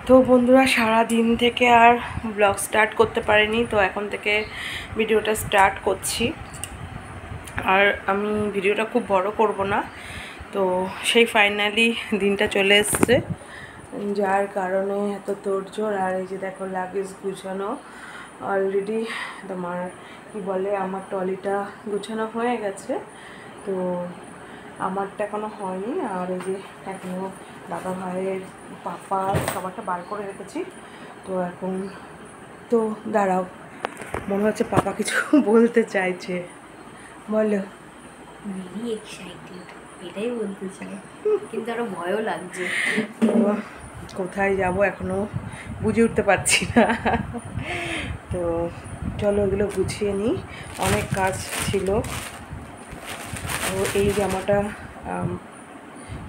তো বন্ধুরা সারা দিন থেকে আর ব্লগ স্টার্ট করতে পারিনি, তো এখন থেকে ভিডিওটা স্টার্ট করছি। আর আমি ভিডিওটা খুব বড় করব না, তো সেই ফাইনালি দিনটা চলে এসছে, যার কারণে এত তোড়জোড়। আর এই যে দেখো লাগেজ গুছানো অলরেডি, তোমার কি বলে, আমার ট্রলিটা গুছানো হয়ে গেছে, তো আমারটা এখনও হয়নি। আর এই যে এখনও দাদা ভাইয়ের পাপা খাবারটা বার করে রেখেছি, তো এখন তো দাঁড়াও, মনে হচ্ছে পাপা কিছু বলতে চাইছে, বলো। ভেরি এক্সাইটেড, এটাই বলতে চাই, কিন্তু আরো ভয়ও লাগছে। তো কোথায় যাব এখনও বুঝে উঠতে পারছি না। তো চলো এগুলো গুছিয়ে নিই, অনেক কাজ ছিল। তো এই জামাটা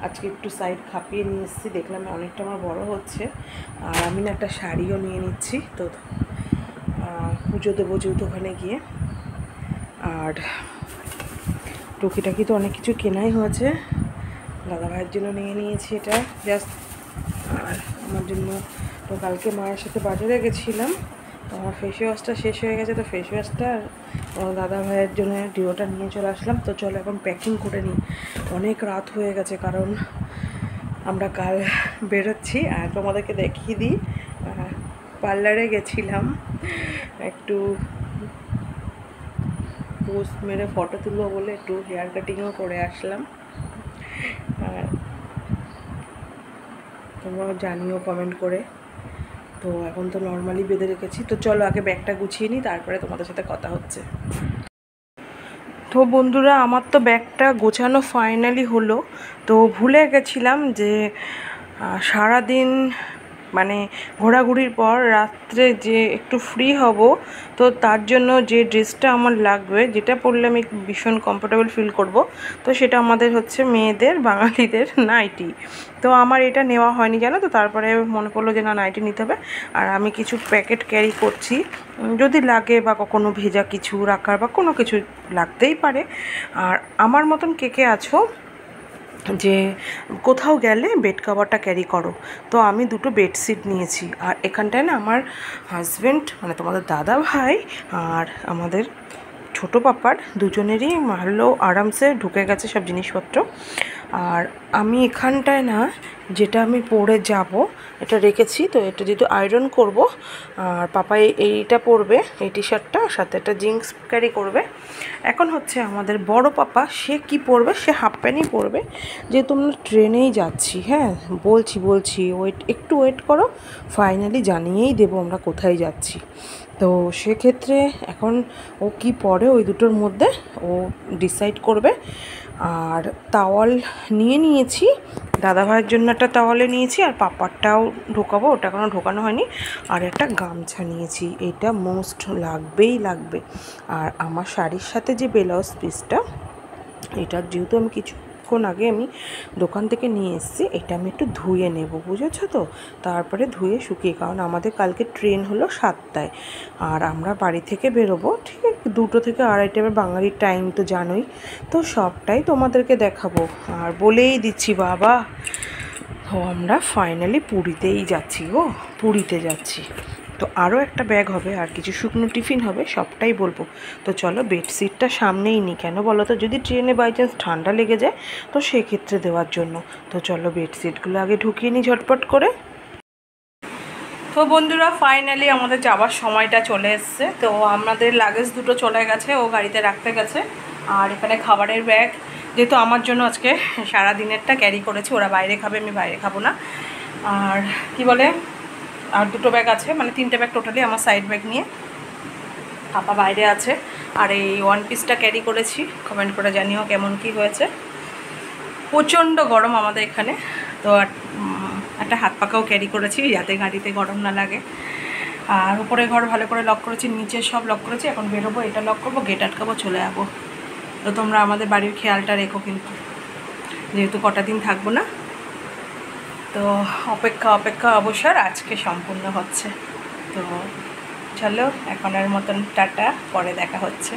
আজকে একটু সাইড খাপিয়ে নিয়ে এসেছি, দেখলাম অনেকটা আমার বড় হচ্ছে। আর আমি না একটা শাড়িও নিয়ে নিচ্ছি, তো পুজো দেবো যেহেতু ওখানে গিয়ে। আর টুকিটাকি তো অনেক কিছু কেনাই হয়েছে, দাদা ভাইয়ের জন্য নিয়ে নিয়েছি এটা জাস্ট। আর আমার জন্য তো কালকে মায়ের সাথে বাজারে গেছিলাম, তো আমার ফেস ওয়াশটা শেষ হয়ে গেছে, তো ফেস ওয়াশটা দাদা ভাইয়ের জন্য ডিওটা নিয়ে চলে আসলাম। তো চলো এখন প্যাকিং করে নিই, অনেক রাত হয়ে গেছে, কারণ আমরা কাল বেরোচ্ছি। আর তোমাদেরকে দেখিয়ে দিই, পার্লারে গেছিলাম, একটু পোস্ট মেরে ফটো তুলবো বলে একটু হেয়ার কাটিংও করে আসলাম। আর তোমরাও জানিও কমেন্ট করে। তো এখন তো নর্মালি বেঁধে রেখেছি, তো চলো আগে ব্যাগটা গুছিয়ে নিই, তারপরে তোমাদের সাথে কথা হচ্ছে। তো বন্ধুরা আমার তো ব্যাগটা গোছানো ফাইনালি হলো। তো ভুলে গেছিলাম যে সারাদিন মানে ঘোরাঘুরির পর রাত্রে যে একটু ফ্রি হব, তো তার জন্য যে ড্রেসটা আমার লাগবে, যেটা পরলে আমি ভীষণ কমফোর্টেবল ফিল করব, তো সেটা আমাদের হচ্ছে মেয়েদের বাঙালিদের নাইটি। তো আমার এটা নেওয়া হয়নি জানো, তো তারপরে মনে পড়লো যে না নাইটি নিতে হবে। আর আমি কিছু প্যাকেট ক্যারি করছি, যদি লাগে বা কখনো ভেজা কিছু রাখার বা কোনো কিছু লাগতেই পারে। আর আমার মতন কে কে আছো যে কোথাও গেলে বেড কভারটা ক্যারি করো, তো আমি দুটো বেডশিট নিয়েছি। আর এখানটায় না আমার হাজব্যান্ড মানে তোমাদের দাদা ভাই আর আমাদের ছোটো পাপার দুজনেরই ভালো আরামসে ঢুকে গেছে সব জিনিসপত্র। আর আমি এখানটায় না যেটা আমি পরে যাব এটা রেখেছি, তো এটা যেহেতু আয়রন করব। আর পাপা এইটা পরবে, এই টি শার্টটা, সাথে একটা জিন্স ক্যারি করবে। এখন হচ্ছে আমাদের বড় পাপা, সে কি পরবে, সে হাফ প্যান্টই পরবে, যেহেতু আমরা ট্রেনেই যাচ্ছি। হ্যাঁ বলছি একটু ওয়েট করো, ফাইনালি জানিয়েই দেবো আমরা কোথায় যাচ্ছি। তো সেক্ষেত্রে এখন ও কি পরে ওই দুটোর মধ্যে ও ডিসাইড করবে। আর তাওয়াল নিয়ে নিয়েছি, দাদা ভাইয়ের জন্য একটা তাওয়ালে নিয়েছি, আর পাপারটাও ঢোকাবো, ওটা এখনও ঢোকানো হয়নি। আর একটা গামছা নিয়েছি, এটা মোস্ট লাগবে। আর আমার শাড়ির সাথে যে ব্লাউজ পিসটা, এটা যেহেতু আমি কিছুক্ষণ আগে আমি দোকান থেকে নিয়ে এসেছি, এটা আমি একটু ধুয়ে নেব, বুঝেছো তো, তারপরে ধুয়ে শুকিয়ে, কারণ আমাদের কালকে ট্রেন হলো 7টায়। আর আমরা বাড়ি থেকে বেরোবো ঠিক 2টো থেকে 2:30 বাঙালির টাইম তো জানোই, তো সবটাই তোমাদেরকে দেখাবো। আর বলেই দিচ্ছি বাবা, ও আমরা ফাইনালি পুরীতেই যাচ্ছি, পুরীতে যাচ্ছি। তো আরও একটা ব্যাগ হবে, আর কিছু শুকনো টিফিন হবে, সবটাই বলবো। তো চলো বেডশিটটা সামনেই নিই, কেন বলো তো, যদি ট্রেনে বাই চান্স ঠান্ডা লেগে যায় তো সেক্ষেত্রে দেওয়ার জন্য। তো চলো বেডশিটগুলো আগে ঢুকিয়ে নিই ঝটপট করে। তো বন্ধুরা ফাইনালি আমাদের যাওয়ার সময়টা চলে এসছে, তো আমাদের লাগেজ দুটো চলে গেছে, ও গাড়িতে রাখতে গেছে। আর এখানে খাবারের ব্যাগ, যেহেতু আমার জন্য আজকে সারা দিনেরটা ক্যারি করেছি, ওরা বাইরে খাবে, আমি বাইরে খাবো না। আর কি বলে, আর দুটো ব্যাগ আছে, মানে 3টে ব্যাগ টোটালি আমার সাইড ব্যাগ নিয়ে, পাপা বাইরে আছে। আর এই ওয়ান পিসটা ক্যারি করেছি, কমেন্ট করে জানিও কেমন কি হয়েছে। প্রচণ্ড গরম আমাদের এখানে, তো একটা হাত পাকাও ক্যারি করেছি যাতে গাড়িতে গরম না লাগে। আর উপরে ঘর ভালো করে লক করেছি, নিচে সব লক করেছি, এখন বেরোবো, এটা লক করবো, গেট আটকাবো, চলে যাবো। তো তোমরা আমাদের বাড়ির খেয়ালটা রেখো কিন্তু, যেহেতু কটা দিন থাকবো না, তো অপেক্ষা অবসর আজকে সম্পূর্ণ হচ্ছে। তো চলো এখনের মতন টাটা, পরে দেখা হচ্ছে।